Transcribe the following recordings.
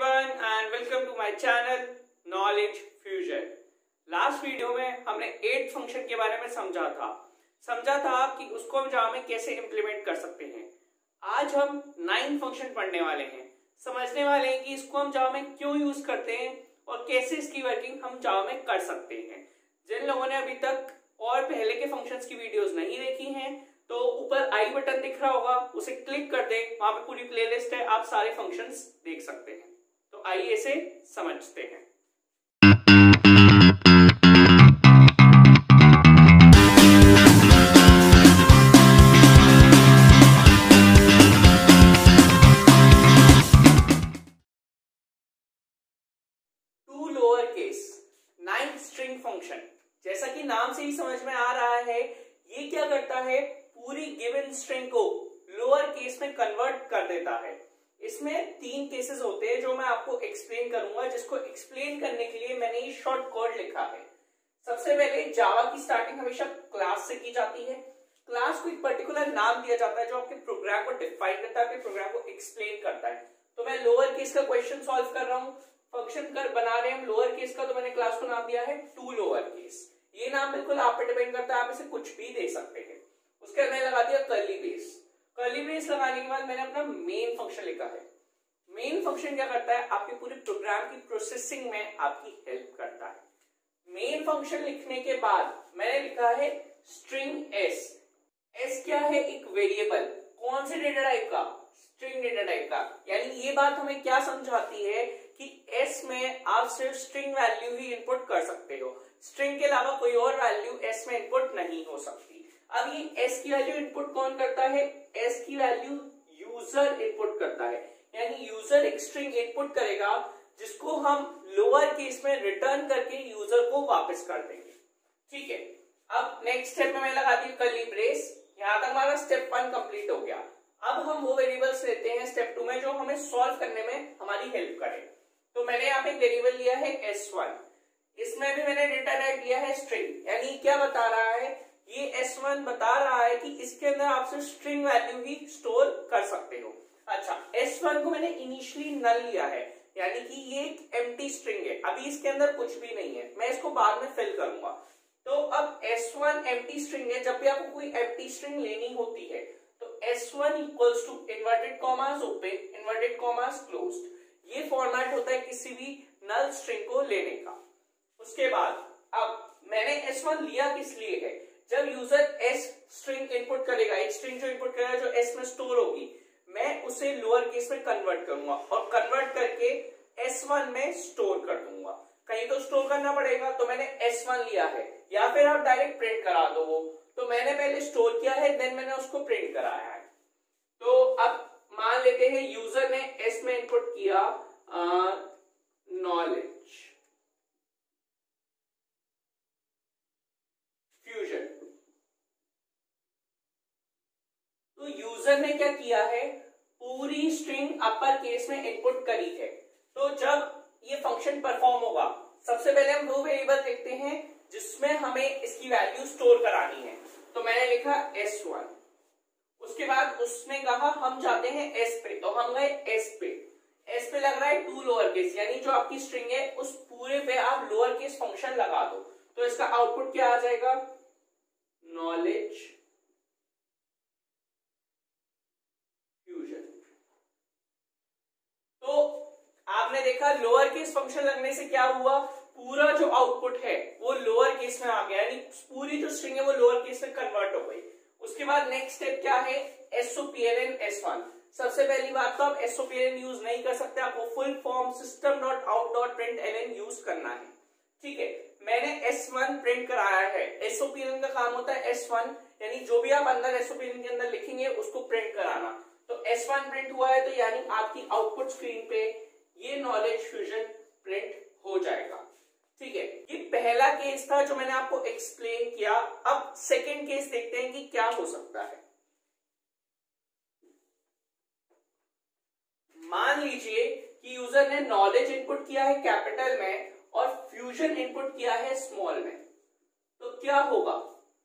everyone and welcome to my channel Knowledge Fusion। Last video में हमने 8 function के बारे में समझा था कि उसको हम जावा में कैसे इंप्लीमेंट कर सकते हैं। आज हम 9 फंक्शन पढ़ने वाले हैं, समझने वाले हैं कि इसको हम जावा में क्यों यूज करते हैं और कैसे इसकी वर्किंग हम जावा में कर सकते हैं। जिन लोगों ने अभी तक और पहले के फंक्शंस की वीडियोस नहीं देखी हैं तो ऊपर आई बटन दिख रहा होगा, उसे क्लिक कर दें, वहां पे पूरी प्लेलिस्ट है, आप सारे फंक्शंस देख सकते हैं। तो आइए इसे समझते हैं। To lower case 9 string function, जैसा कि नाम से ही समझ में आ रहा है, ये क्या करता है, पूरी गिवन स्ट्रिंग को लोअर केस में कन्वर्ट कर देता है। इसमें 3 केसेस होते हैं जो मैं आपको एक्सप्लेन करूंगा, जिसको एक्सप्लेन करने के लिए मैंने ये शॉर्ट कोड लिखा है। सबसे पहले जावा की स्टार्टिंग हमेशा क्लास से की जाती है। क्लास को एक पर्टिकुलर नाम दिया जाता है जो आपके प्रोग्राम को डिफाइन करता है, आपके प्रोग्राम को एक्सप्लेन करता है। तो मैं लोअर केस का क्वेश्चन सॉल्व कर रहा हूँ, फंक्शन बना रहे हैं हम लोअर केस का, तो मैंने क्लास को नाम दिया है टू लोअर केस। ये नाम बिल्कुल आप पे डिपेंड करता है, आप इसे कुछ भी दे सकते हैं। उसके बाद मैंने लगा दिया कर्ली ब्रेस। कर्ली ब्रेस लगाने के बाद मैंने अपना मेन फंक्शन लिखा है। मेन फंक्शन क्या करता है, आपके पूरे प्रोग्राम की प्रोसेसिंग में आपकी हेल्प करता है। मेन फंक्शन लिखने के बाद मैंने लिखा है स्ट्रिंग एस। एस क्या है, एक वेरिएबल। कौन से डेटा टाइप का, स्ट्रिंग डेटा टाइप का। यानी ये बात हमें क्या समझाती है कि एस में आप सिर्फ स्ट्रिंग वैल्यू ही इनपुट कर सकते हो, स्ट्रिंग के अलावा कोई और वैल्यू एस में इनपुट नहीं हो सकती। अब ये एस की वैल्यू इनपुट कौन करता है, एस की वैल्यू यूजर इनपुट करता है। यानी यूजर एक स्ट्रिंग इनपुट करेगा जिसको हम लोअर केस में रिटर्न करके यूजर को वापस कर देंगे। ठीक है, अब नेक्स्ट स्टेप में मैं लगा दी कर्ली ब्रेस। यहां तक हमारा स्टेप 1 कंप्लीट हो गया। अब हम वो वेरिएबल्स लेते हैं स्टेप 2 में जो हमें सॉल्व करने में हमारी हेल्प करे। तो मैंने यहाँ पे वेरिएबल लिया है S1, इसमें भी मैंने डेटा टाइप लिया है स्ट्रिंग। यानी क्या बता रहा है, ये S1 बता रहा है कि इसके अंदर आप सिर्फ स्ट्रिंग वैल्यू ही स्टोर कर सकते हो। अच्छा, S1 को मैंने इनिशियली नल लिया है, यानी कि ये एक एम्प्टी स्ट्रिंग है, अभी इसके अंदर कुछ भी नहीं है, मैं इसको बाद में फिल करूंगा। तो अब S1 एम्प्टी स्ट्रिंग है। जब भी आपको कोई एम्प्टी स्ट्रिंग लेनी होती है तो S1 equals to inverted commas open, inverted commas closed. ये फॉर्मेट होता है किसी भी नल स्ट्रिंग को लेने का। उसके बाद अब मैंने S1 लिया किस लिए है, जब यूजर S स्ट्रिंग इनपुट करेगा, एक स्ट्रिंग जो इनपुट करेगा जो S में स्टोर होगी, मैं उसे लोअर केस में कन्वर्ट करूंगा और कन्वर्ट करके S1 में स्टोर कर दूंगा। कहीं तो स्टोर करना पड़ेगा, तो मैंने S1 लिया है, या फिर आप डायरेक्ट प्रिंट करा दो वो। तो मैंने पहले स्टोर किया है, देन मैंने उसको प्रिंट कराया है। तो अब मान लेते हैं यूजर ने S में इनपुट किया नॉलेज फ्यूजन। तो यूजर ने क्या किया है, पूरी स्ट्रिंग अपर केस में इनपुट करी है। तो जब ये फंक्शन परफॉर्म होगा, सबसे पहले हम वो वेरिएबल देखते हैं जिसमें हमें इसकी वैल्यू स्टोर करानी है। तो मैंने लिखा S1। उसके बाद उसने कहा हम जाते हैं S पे, तो हम गए S पे। S पे लग रहा है टू लोअर केस, यानी जो आपकी स्ट्रिंग है उस पूरे पे आप लोअर केस फंक्शन लगा दो। तो इसका आउटपुट क्या आ जाएगा, नॉलेज फ्यूजन। तो आपने देखा लोअर केस फंक्शन लगने से क्या हुआ, पूरा जो आउटपुट है वो लोअर केस में आ गया, यानी पूरी जो स्ट्रिंग है वो लोअर केस में कन्वर्ट हो गई। उसके बाद नेक्स्ट स्टेप क्या है, SOPLN S1। सबसे पहली बात तो आप SOPLN यूज नहीं कर सकते, आपको फुल फॉर्म system.out.println यूज करना है। ठीक है, मैंने S1 प्रिंट कराया है। SOPLN का काम होता है S1, यानी जो भी आप अंदर SOPLN के अंदर लिखेंगे उसको प्रिंट कराना। तो S1 प्रिंट हुआ है, तो यानी आपकी आउटपुट स्क्रीन पे ये नॉलेज फ्यूजन प्रिंट हो जाएगा। ठीक है, ये पहला केस था जो मैंने आपको एक्सप्लेन किया। अब सेकेंड केस देखते हैं कि क्या हो सकता है। मान लीजिए कि यूजर ने नॉलेज इनपुट किया है कैपिटल में और फ्यूजन इनपुट किया है स्मॉल में, तो क्या होगा,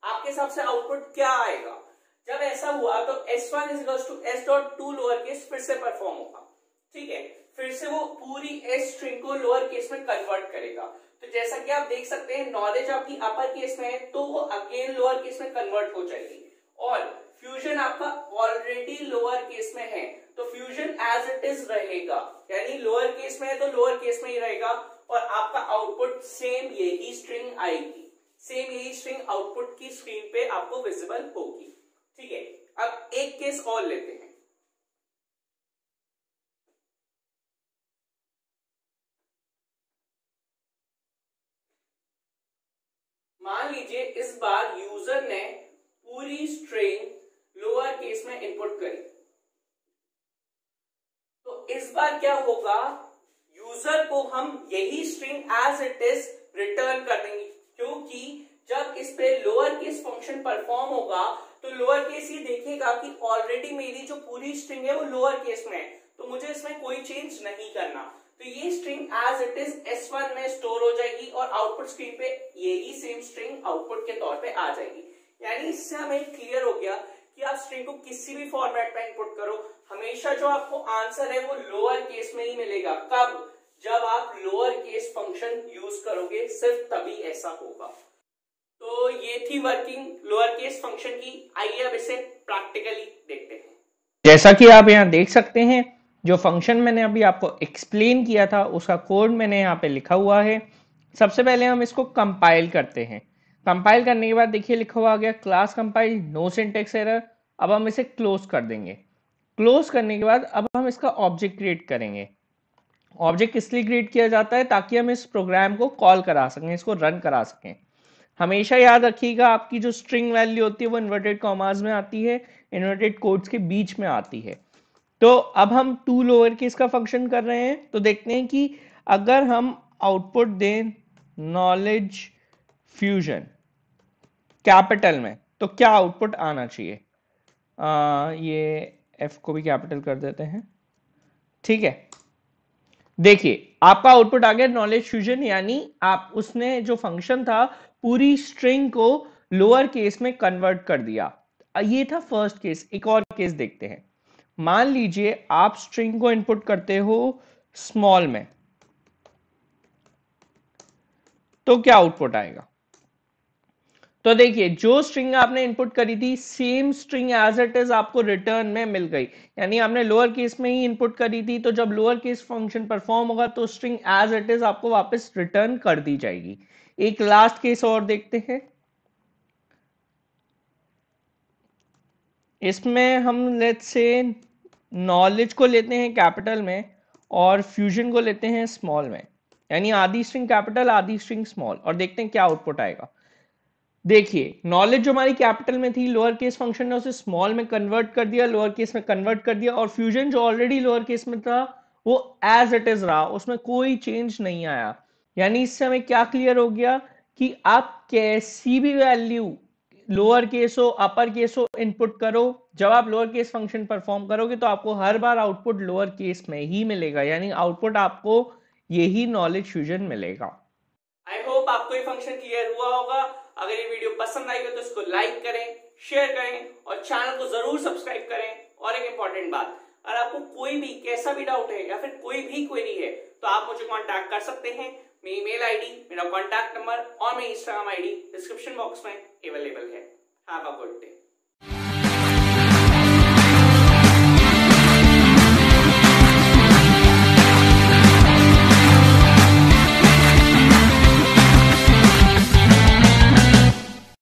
आपके हिसाब से आउटपुट क्या आएगा। जब ऐसा हुआ तो S1 is equal to S.2 lower case फिर से परफॉर्म होगा। ठीक है, फिर से वो पूरी एस स्ट्रिंग को लोअर केस में कन्वर्ट करेगा। तो जैसा कि आप देख सकते हैं नॉलेज आपकी अपर केस में है तो वो अगेन लोअर केस में कन्वर्ट हो जाएगी, और फ्यूजन आपका ऑलरेडी लोअर केस में है तो फ्यूजन एज इट इज रहेगा, यानी लोअर केस में है तो लोअर केस में ही रहेगा, और आपका आउटपुट सेम यही स्ट्रिंग आएगी, सेम यही स्ट्रिंग आउटपुट की स्क्रीन पे आपको विजिबल होगी। ठीक है, अब एक केस और लेते हैं। मान लीजिए इस बार यूजर ने पूरी स्ट्रिंग लोअर केस में इनपुट करी, तो इस बार क्या होगा, यूजर को हम यही string as it is return कर देंगे, क्योंकि जब इस पे लोअर केस फंक्शन परफॉर्म होगा तो लोअर केस ये देखेगा कि ऑलरेडी मेरी जो पूरी स्ट्रिंग है वो लोअर केस में है, तो मुझे इसमें कोई चेंज नहीं करना, तो ये string as it is S1 में स्टोर हो जाएगी और आउटपुट स्क्रीन पे यही सेम स्ट्रिंग आउटपुट के तौर पे आ जाएगी। यानी इससे हमें क्लियर हो गया कि आप स्ट्रिंग को किसी भी फॉर्मेट में इनपुट करो, हमेशा जो आपको आंसर है वो लोअर केस में ही मिलेगा। कब? जब आप लोअर केस फंक्शन यूज करोगे, सिर्फ तभी ऐसा होगा। तो ये थी वर्किंग लोअर केस फंक्शन की। आइए अब इसे प्रैक्टिकली देखते हैं। जैसा कि आप यहाँ देख सकते हैं, जो फंक्शन मैंने अभी आपको एक्सप्लेन किया था उसका कोड मैंने यहाँ पे लिखा हुआ है। सबसे पहले हम इसको कंपाइल करते हैं। कंपाइल करने के बाद देखिए लिखा हुआ आ गया class compile, no syntax error. अब हम इसे क्लोज कर देंगे। क्लोज करने के बाद अब हम इसका ऑब्जेक्ट क्रिएट करेंगे। ऑब्जेक्ट इसलिए क्रिएट किया जाता है ताकि हम इस प्रोग्राम को कॉल करा सकें, इसको रन करा सकें। हमेशा याद रखिएगा आपकी जो स्ट्रिंग वैल्यू होती है वो इन्वर्टेड कॉमास में आती है, इन्वर्टेड कोट्स के बीच में आती है। तो अब हम टू लोअर केस का फंक्शन कर रहे हैं, तो देखते हैं कि अगर हम आउटपुट दें नॉलेज फ्यूजन कैपिटल में तो क्या आउटपुट आना चाहिए। ये एफ को भी कैपिटल कर देते हैं, ठीक है। देखिए आपका आउटपुट आ गया नॉलेज फ्यूजन, यानी आप उसने जो फंक्शन था पूरी स्ट्रिंग को लोअर केस में कन्वर्ट कर दिया। ये था फर्स्ट केस। एक और केस देखते हैं। मान लीजिए आप स्ट्रिंग को इनपुट करते हो स्मॉल में, तो क्या आउटपुट आएगा। तो देखिए जो स्ट्रिंग आपने इनपुट करी थी same string as it is आपको रिटर्न में मिल गई, यानी आपने लोअर केस में ही इनपुट करी थी, तो जब लोअर केस फंक्शन परफॉर्म होगा तो स्ट्रिंग एज इट इज आपको वापस रिटर्न कर दी जाएगी। एक लास्ट केस और देखते हैं। इसमें हम लेट्स से नॉलेज को लेते हैं कैपिटल में और फ्यूजन को लेते हैं स्मॉल में, यानी आधी स्ट्रिंग कैपिटल आधी स्ट्रिंग स्मॉल, और देखते हैं क्या आउटपुट आएगा। देखिए नॉलेज जो हमारी कैपिटल में थी लोअर केस फंक्शन ने उसे स्मॉल में कन्वर्ट कर दिया, लोअर केस में कन्वर्ट कर दिया, और फ्यूजन जो ऑलरेडी लोअर केस में था वो एज इट इज रहा, उसमें कोई चेंज नहीं आया। यानी इससे हमें क्या क्लियर हो गया कि आप कैसी भी वैल्यू लोअर केस हो अपर केस हो इनपुट करो, जब आप लोअर केस फंक्शन परफॉर्म करोगे तो आपको हर बार आउटपुट लोअर केस में ही मिलेगा, यानी आउटपुट आपको यही नॉलेज फ्यूजन मिलेगा। आई होप आपको ये फंक्शन क्लियर हुआ होगा। अगर ये वीडियो पसंद आई हो तो इसको लाइक करें, शेयर करें और चैनल को जरूर सब्सक्राइब करें। और एक इंपॉर्टेंट बात, अगर आपको कोई भी कैसा भी डाउट है या फिर कोई भी क्वेरी है तो आप मुझे कांटेक्ट कर सकते हैं। मेरी ईमेल आईडी, मेरा कांटेक्ट नंबर और मेरी इंस्टाग्राम आईडी डिस्क्रिप्शन बॉक्स में अवेलेबल है। Have a good day.